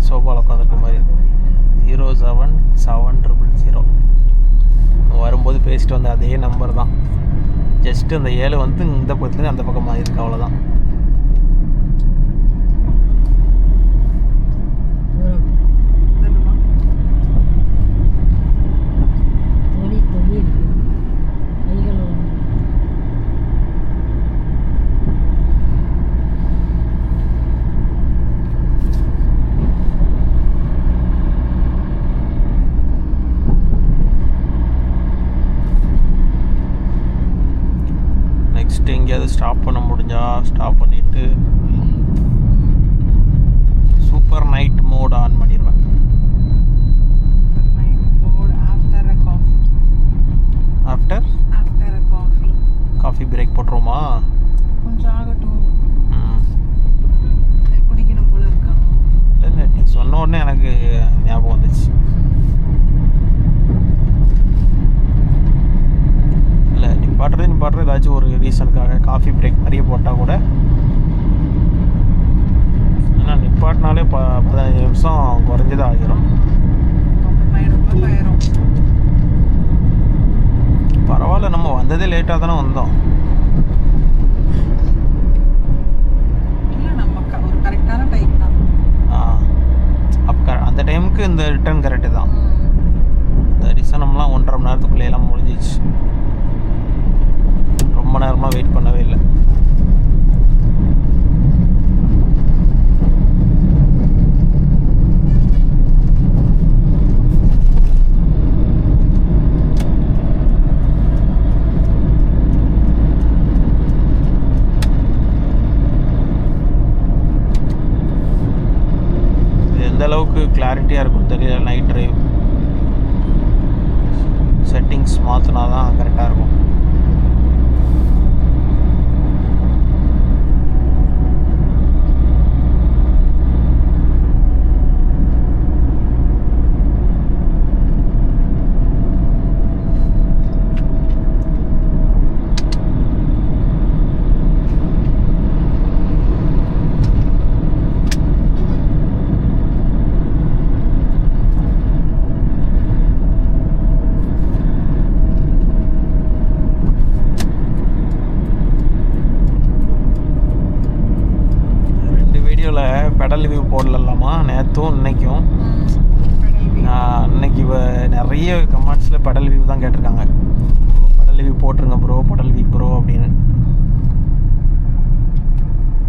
சோபாவில் உட்காந்துருக்க மாதிரி. 07700. வரும்போது பேசிட்டு வந்த அதே நம்பர் தான், ஜஸ்ட்டு அந்த 7 வந்து இந்த பக்கத்துலேருந்து அந்த பக்கம் மாதிரி இருக்கு, அவ்வளோதான். எங்கேயாவது ஸ்டாப் பண்ண முடிஞ்சா ஸ்டாப் பண்ணிவிட்டு சூப்பர் நைட் மோட் ஆன் பண்ணிடுவேன். ஆஃப்டர் காஃபி பிரேக் போட்டுருவோமா? கொஞ்சம் ஆகட்டும், குடிக்கணும் போல இருக்கா. இல்லை நீ சொன்ன உடனே எனக்கு ஞாபகம் வந்துச்சு. இல்லை நிப்பாட்டுறது ஏதாச்சும் ஒரு ரீசனுக்காக காஃபி பிரேக் மாதிரியே போட்டால் கூட, ஏன்னா நிப்பாட்டினாலே 15 நிமிஷம் குறைஞ்சதாக ஆகிரும். பரவாயில்ல, நம்ம வந்ததே லேட்டாக தானே வந்தோம். ஒரு கரெக்டான டைம் தான். அப்போ அந்த டைமுக்கு இந்த ரிட்டர்ன் கரெக்டு தான். தரிசனம்லாம் 1.5 மணி நேரத்துக்குள்ளேயெல்லாம் முடிஞ்சிச்சு. ரொம்ப நேரமாக வெயிட் பண்ணவே இல்லை. எந்த அளவுக்கு கிளாரிட்டியாக இருக்கும் தெரியல. நைட் டிரைவ் செட்டிங்ஸ் மாற்றினா தான் கரெக்டாக இருக்கும். பெடல் ரிவ்யூ போடலாமா நேற்றும் இன்னைக்கும்? இன்னைக்கு நிறைய கமெண்ட்ஸில் பெடல் ரிவ்யூ தான் கேட்டிருக்காங்க. பெடல் ரிவ்யூ போட்டுருங்க ப்ரோ, பெடல் ரிவ்யூ ப்ரோ அப்படின்னு.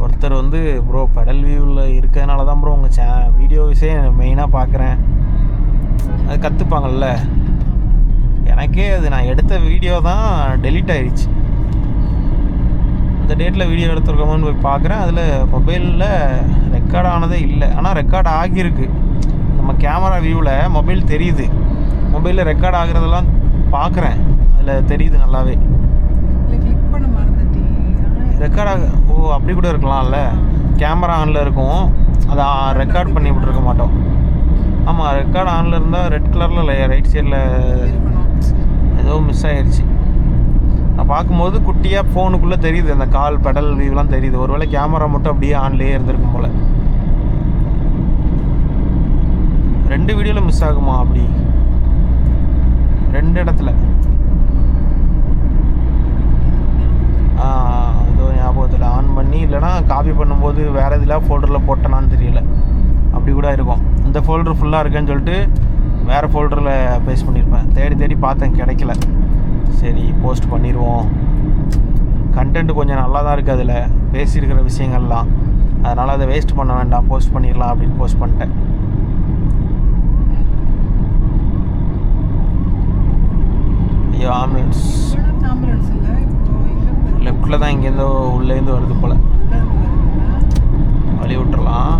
ஒருத்தர் வந்து ப்ரோ பெடல் வியூவில் இருக்கிறதுனால தான் ப்ரோ உங்கள் வீடியோஸே மெயினாக பார்க்குறேன், அது கற்றுப்பாங்கள்ல. எனக்கே அது நான் எடுத்த வீடியோ தான் டெலீட் ஆயிடுச்சு. இந்த டேட்டில் வீடியோ எடுத்துருக்கோமான்னு போய் பார்க்குறேன். அதில் மொபைலில் ரெக்கார்ட் ஆனதே இல்லை. ஆனால் ரெக்கார்ட் ஆகியிருக்கு. நம்ம கேமரா வியூவில் மொபைல் தெரியுது. மொபைலில் ரெக்கார்ட் ஆகுறதெல்லாம் பார்க்குறேன். அதில் தெரியுது நல்லாவே. ரெக்கார்ட் ஆக அப்படி கூட இருக்கலாம்ல. கேமரா ஆனில் இருக்கும், அதை ரெக்கார்ட் பண்ணி விட்டுருக்க மாட்டோம். ஆமாம், ரெக்கார்ட் ஆனில் இருந்தால் ரெட் கலரில் ரைட் சைடில் ஏதோ மிஸ் ஆகிடுச்சு. நான் பார்க்கும்போது குட்டியாக ஃபோனுக்குள்ளே தெரியுது, அந்த கால் பெடல் வியூலாம் தெரியுது. ஒருவேளை கேமரா மட்டும் அப்படியே ஆன்லேயே இருந்திருக்கும் போல். 2 வீடியோவில் மிஸ் ஆகுமா அப்படி? 2 இடத்துல. ஏதோ ஞாபகத்தில் ஆன் பண்ணி, இல்லைனா காப்பி பண்ணும்போது வேறு எதில் ஃபோல்டரில் போட்டேனான்னு தெரியல. அப்படி கூட இருக்கும். இந்த ஃபோல்டர் ஃபுல்லாக இருக்குன்னு சொல்லிட்டு வேறு ஃபோல்டரில் பேஸ்ட் பண்ணியிருப்பேன். தேடி பார்த்தேன், கிடைக்கல. சரி, போஸ்ட் பண்ணிடுவோம். கண்டென்ட் கொஞ்சம் நல்லா தான் இருக்குது அதில், பேசியிருக்கிற விஷயங்கள்லாம். அதனால் அதை வேஸ்ட் பண்ண வேண்டாம், போஸ்ட் பண்ணிடலாம் அப்படின்னு போஸ்ட் பண்ணிட்டேன். ஐயோ, ஆம்புலன்ஸ் லெஃப்டில் தான் இங்கேருந்தோ உள்ளேருந்து வருது போல். வழி விட்டுறலாம்.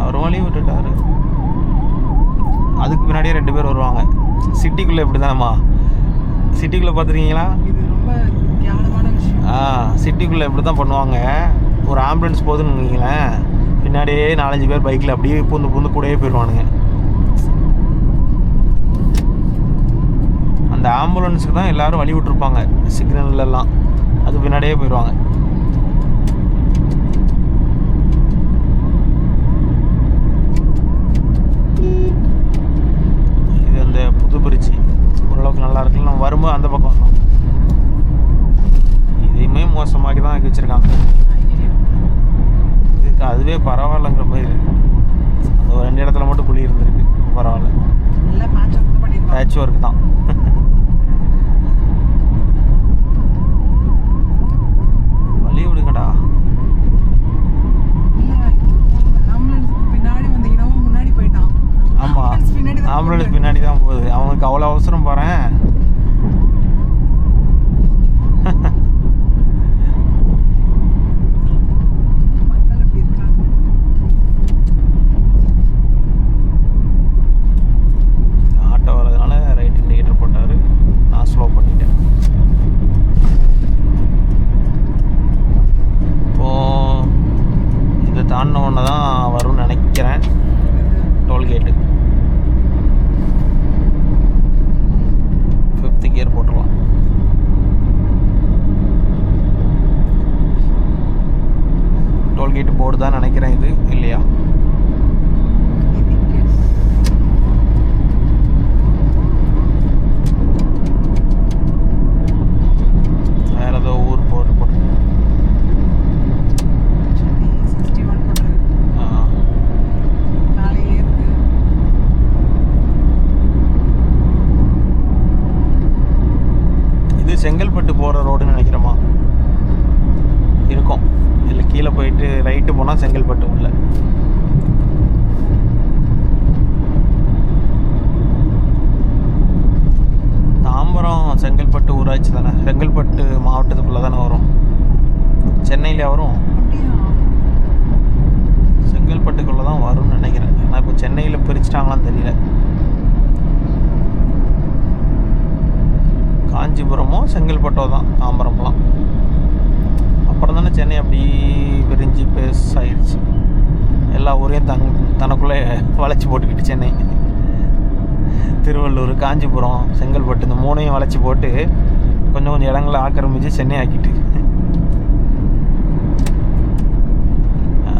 அவர் வழி விட்டுட்டாரு. அதுக்கு பின்னாடியே 2 பேர் வருவாங்க. சிட்டிக்குள்ளே இப்படி தானம்மா, சிட்டிக்குள்ளே பார்த்துருக்கீங்களா? சிட்டிக்குள்ளே இப்படி தான் பண்ணுவாங்க. ஒரு ஆம்புலன்ஸ் போகுதுன்னு வைங்களேன், பின்னாடியே 4-5 பேர் பைக்கில் அப்படியே பூந்து கூடயே போயிடுவானுங்க. அந்த ஆம்புலன்ஸுக்கு தான் எல்லோரும் வழி விட்டுருப்பாங்க சிக்னல்லாம், அது பின்னாடியே போயிடுவாங்க. இது அந்த புது பிரிட்ஜ் ஓரளவுக்கு நல்லா இருக்குல்ல. நம்ம வரும்போது அந்த பக்கம் வந்தோம். இதையுமே மோசமாக்கி தான் ஆக்கி வச்சுருக்காங்க. இதுக்கு அதுவே பரவாயில்லைங்கிற மாதிரி இருக்கு. அந்த 2 இடத்துல மட்டும் குழி இருந்திருக்கு, பரவாயில்ல. பேட்ச் ஒர்க் தான். வழி விடுங்கடா. ஆமாம், ஆம்புலன்ஸ் பின்னாடி தான் போகுது. அவனுக்கு அவ்வளோ அவசரம் பாறேன். ஆட்டோ வரதுனால ரைட் இண்டிகேட்டர் போட்டார், நான் ஸ்லோ பண்ணிட்டேன். இப்போது இதை தாண்டின ஒன்று தான் வரும்னு நினைக்கிறேன், டோல்கேட்டு. 5th கியர் போட்டுருலாம். டோல்கேட்டு போர்டு தான் நினைக்கிறேன் இது, இல்லையா? வேற ஏதோ ஊர் போட்டு செங்கல்பட்டு போகிற ரோடுன்னு நினைக்கிறோமா இருக்கும். இல்லை, கீழே போயிட்டு ரைட்டு போனால் செங்கல்பட்டு உள்ள. தாம்பரம் செங்கல்பட்டு ஊராட்சி தானே, செங்கல்பட்டு மாவட்டத்துக்குள்ளே தானே வரும். சென்னையிலே வரும், செங்கல்பட்டுக்குள்ளே தான் வரும்னு நினைக்கிறேன். ஆனால் இப்போ சென்னையில் பிரிச்சுட்டாங்களான்னு தெரியல. காஞ்சிபுரமோ செங்கல்பட்டோ தான் தாம்பரம்லாம். அப்புறம் தானே சென்னை அப்படி விரிஞ்சு பெருசாகிடுச்சு. எல்லா ஊரையும் தனக்குள்ளே வளைச்சி போட்டுக்கிட்டு சென்னை. திருவள்ளூர், காஞ்சிபுரம், செங்கல்பட்டு, இந்த 3ஐயும் வளைச்சி போட்டு கொஞ்சம் இடங்களை ஆக்கிரமிச்சு சென்னை ஆக்கிட்டு.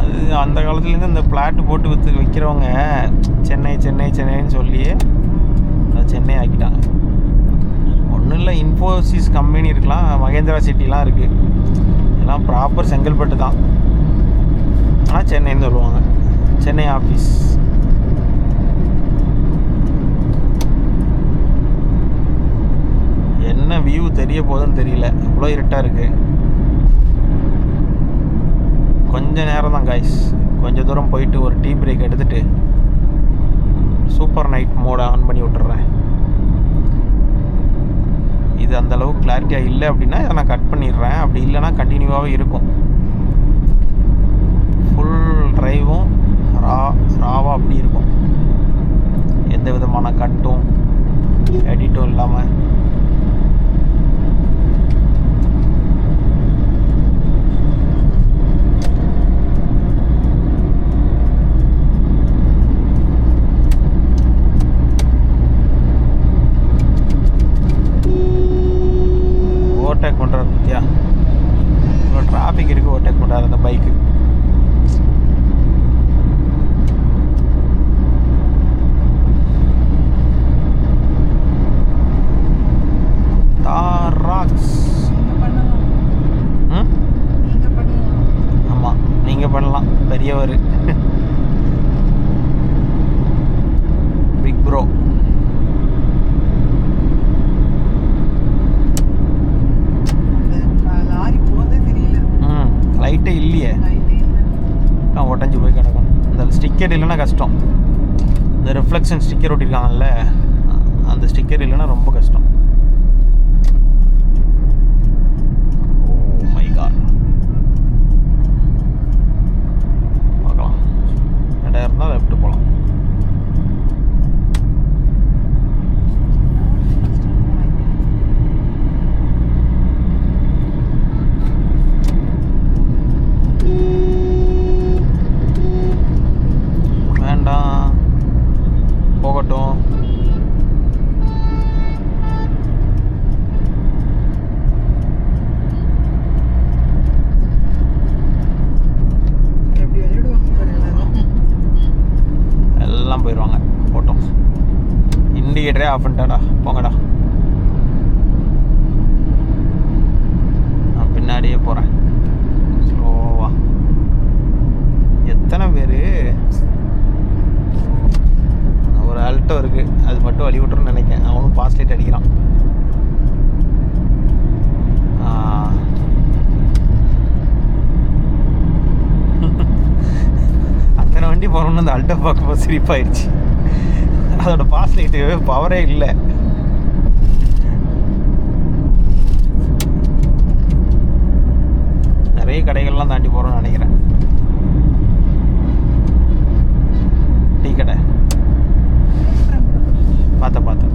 அது அந்த காலத்துலேருந்து இந்த பிளாட்டு போட்டு விற்கிறவங்க சென்னைன்னு சொல்லியே அதை சென்னை ஆக்கிட்டாங்க. ஒன்றும் இல்லை, இன்ஃபோசிஸ் கம்பெனி இருக்கலாம், மகேந்திரா சிட்டிலாம் இருக்குது. எல்லாம் ப்ராப்பர் செங்கல்பட்டு தான், ஆனால் சென்னைன்னு சொல்லுவாங்க. சென்னை ஆஃபீஸ். என்ன வியூ தெரிய போகுதுன்னு தெரியல, அவ்வளோ இருட்டாக இருக்குது. கொஞ்ச நேரம் தான் காய்ஸ், கொஞ்சம் தூரம் போயிட்டு ஒரு டீ பிரேக் எடுத்துகிட்டு சூப்பர் நைட் மோடை ஆன் பண்ணி விட்டுறேன். இது அந்தளவுக்கு கிளாரிட்டியாக இல்லை அப்படின்னா இதை நான் கட் பண்ணிடுறேன். அப்படி இல்லைன்னா கண்டினியூவாகவே இருக்கும். ஃபுல் ட்ரைவும் ராவாக அப்படி இருக்கும், எந்த விதமான கட்டும் எடிட்டும் இல்லாமல். ஓவர்டேக் பண்ணுறாரு பத்தியா, இவ்வளோ டிராஃபிக் இருக்குது, ஓவர்டேக் பண்ணுறாரு அந்த பைக்கு. ஆமாம், நீங்கள் பண்ணலாம், பெரியவர் பிக் ப்ரோ. லைட்டே இல்லையே, நான் உடஞ்சி போய் கிடக்கும். இந்த ஸ்டிக்கர் இல்லைன்னா கஷ்டம். இந்த ரிஃப்ளெக்ஷன் ஸ்டிக்கர் ஒட்டியிருக்காங்கல்ல, அந்த ஸ்டிக்கர் இல்லைன்னா ரொம்ப கஷ்டம். ஓ மை காட், பார்க்கலாம். இடம் இருந்தால் லெஃப்ட் போகலாம். போகட்டும். எல்லாம் போயிடுவாங்க, போட்டோம். இண்டிகேட்டரே ஆஃப் பண்ணிட்டாடா, போங்கடா. நான் பின்னாடியே போகிறேன் ஸ்லோவா. எத்தனை பேர்? ஒரு ஆல்ட்டோ இருக்குது, அது மட்டும் வழி விட்டுருன்னு நினைக்கிறேன். அவனும் பாஸ் லைட் அடிக்கிறான். அத்தனை வண்டி போகிறோன்னு அந்த ஆல்ட்டோ பார்க்கும்போது சிரிப்பாயிடுச்சு. அதோட பாஸ் லைட்டு பவரே இல்லை. நிறைய கடைகள்லாம் தாண்டி போகிறோன்னு நினைக்கிறேன். டீ கடை பார்த்தேன்.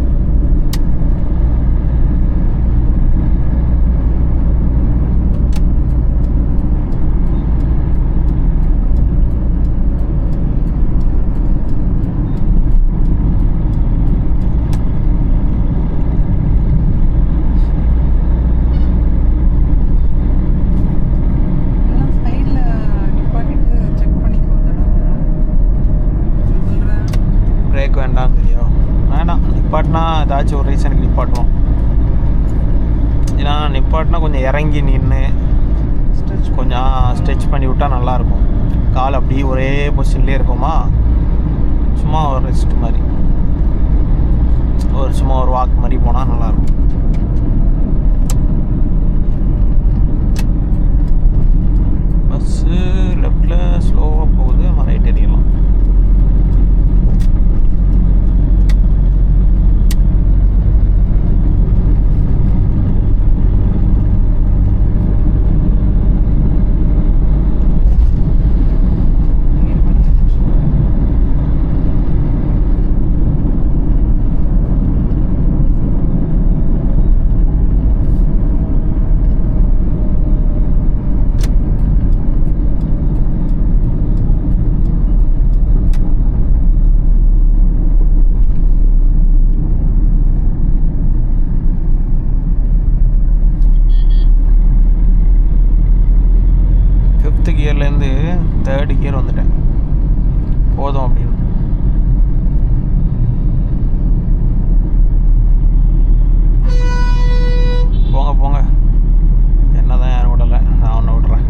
பிரேக் வேண்டாம் தெரியும், வேணாம். நிப்பாட்டினா ஏதாச்சும் ஒரு ரீசனுக்கு நிப்பாட்டுவோம். ஏன்னா நிப்பாட்டினா கொஞ்சம் இறங்கி நின்று கொஞ்சம் ஸ்ட்ரெச் பண்ணி விட்டால் நல்லாயிருக்கும். கால் அப்படியே ஒரே பொசிஷன்லேயே இருக்குமா, சும்மா ஒரு ரெஸ்ட் மாதிரி, சும்மா ஒரு வாக் மாதிரி போனால் நல்லாயிருக்கும். பஸ்ஸு லெஃப்டில் ஸ்லோவாக போகுது, நம்ம ரைட் எறியலாம். கியர்லேருந்து 3rd கியர் வந்துட்டேன், போதும் அப்படின்னு. போங்க, என்னதான் யாரும் விடலை, நான் ஒன்று விடுறேன்.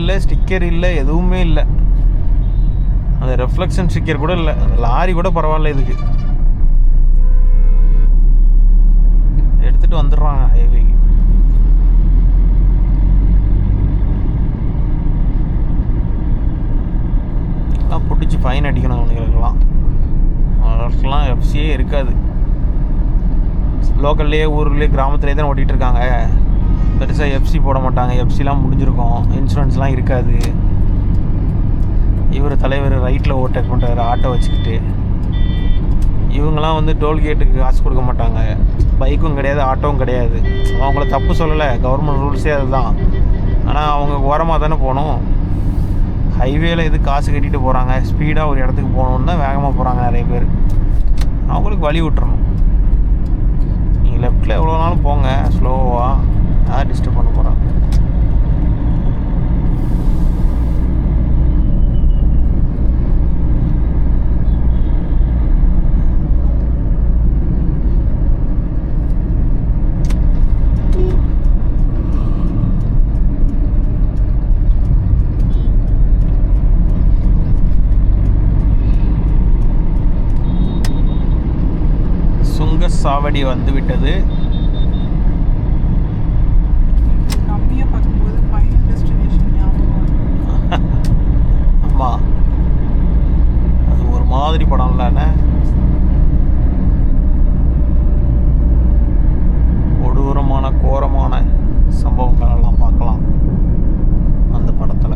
இல்லை, ஸ்டிக்கர் இல்லை, எதுவுமே இல்லை. அந்த ரெஃப்ளெக்ஷன் ஸ்டிக்கர் கூட இல்லை. அந்த லாரி கூட பரவாயில்ல, இதுக்கு எடுத்துகிட்டு வந்துடுறாங்க ஹைவேக்கு. பிடிச்சி ஃபைன் அடிக்கணும் அவனுங்களுக்கெல்லாம். அவங்களுக்கெல்லாம் எஃப்சியே இருக்காது. லோக்கல்லையே ஊர்லேயே கிராமத்துலேயே தான் ஓட்டிகிட்டு இருக்காங்க. பெருசாக எஃப்சி போட மாட்டாங்க. எஃப்சிலாம் முடிஞ்சிருக்கும், இன்சூரன்ஸ்லாம் இருக்காது. இவர் தலைவர் ரைட்டில் ஓட்டர் பண்ணுறாரு ஆட்டோ வச்சுக்கிட்டு. இவங்கெல்லாம் வந்து டோல்கேட்டுக்கு காசு கொடுக்க மாட்டாங்க. பைக்கும் கிடையாது, ஆட்டோவும் கிடையாது. அவங்கள தப்பு சொல்லலை, கவர்மெண்ட் ரூல்ஸே அதுதான். ஆனால் அவங்க ஓரமாக தானே போகணும். ஹைவேல எது காசு கட்டிட்டு போகிறாங்க, ஸ்பீடாக ஒரு இடத்துக்கு போகணுன்னு தான் வேகமாக போகிறாங்க நிறைய பேர். அவங்களுக்கு வழி விட்டுறணும். நீங்கள் லெஃப்ட்டில் எவ்வளோ நாளும் போங்க ஸ்லோவாக, யார் டிஸ்டர்ப் பண்ண போகிறாங்க. சாவடி வந்து விட்டது. கம்மியா பார்க்கும்போது ஃபைனல் டெஸ்டினேஷன் ஞாபகம். ஆமா, அது ஒரு மாதிரி படம்ல. கொடூரமான கோரமான சம்பவங்கள் எல்லாம் பார்க்கலாம் அந்த படத்துல.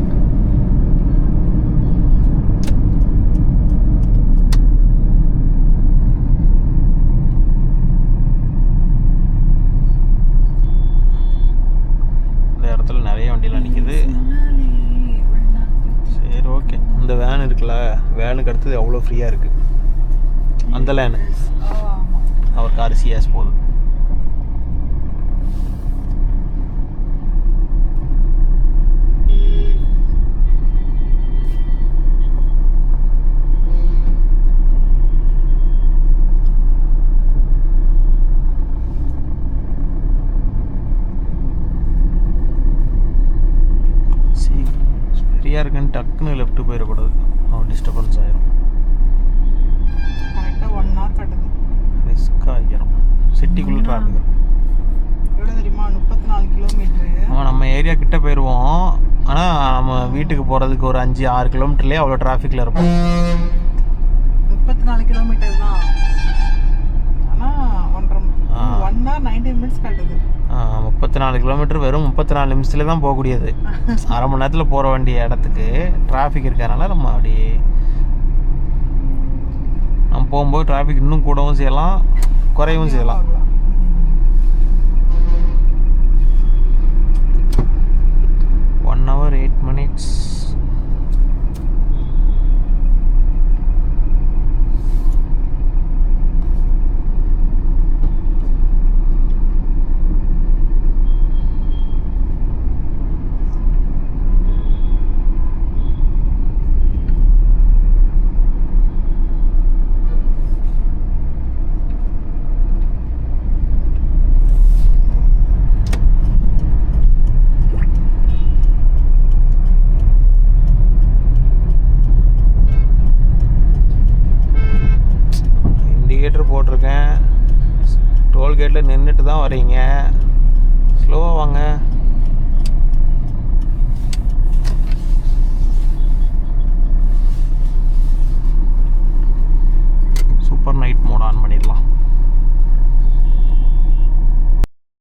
நிறைய வண்டியெலாம் நிற்கிது. சரி, ஓகே. இந்த வேன் இருக்குல்ல, வேனுக்கு அடுத்தது எவ்வளோ ஃப்ரீயாக இருக்குது அந்த லேனு. அவர் கார் சிஎஸ் போகுது. ஃப்ரீயாக இருக்குன்னு டக்குன்னு லெஃப்ட்டு போயிடக்கூடாது, அவன் டிஸ்டர்பன்ஸ் ஆகிரும். கரெக்டாக 1 hour கட்டுது. ரிஸ்க் ஆகிரும். சிட்டிக்குள்ளே டிராஃபிக் இருக்கும். எவ்வளோ தெரியுமா? 34 கிலோமீட்ரு. ஆமாம், நம்ம ஏரியா கிட்டே போயிடுவோம். ஆனால் நம்ம வீட்டுக்கு போகிறதுக்கு ஒரு 5-6 கிலோமீட்டர்லேயே அவ்வளோ டிராஃபிக்கில் இருப்போம். 34 கிலோமீட்டர் தான். ஆனால் 1 hour 90 minutes காட்டுது. 34 கிலோமீட்டர் வெறும் 34 நிமிஷத்துல தான் போகக்கூடியது. அரை மணி நேரத்தில் போகிற வேண்டிய இடத்துக்கு டிராஃபிக் இருக்கிறதுனால நம்ம அப்படியே நம்ம போகும்போது டிராஃபிக் இன்னும் கூடவும் செய்யலாம், குறையவும் செய்யலாம். 1 hour 8 minutes. போட்டிருக்கேன். டோல்கேட்டில் நின்றுட்டு தான் வரீங்க, ஸ்லோவாக வாங்க.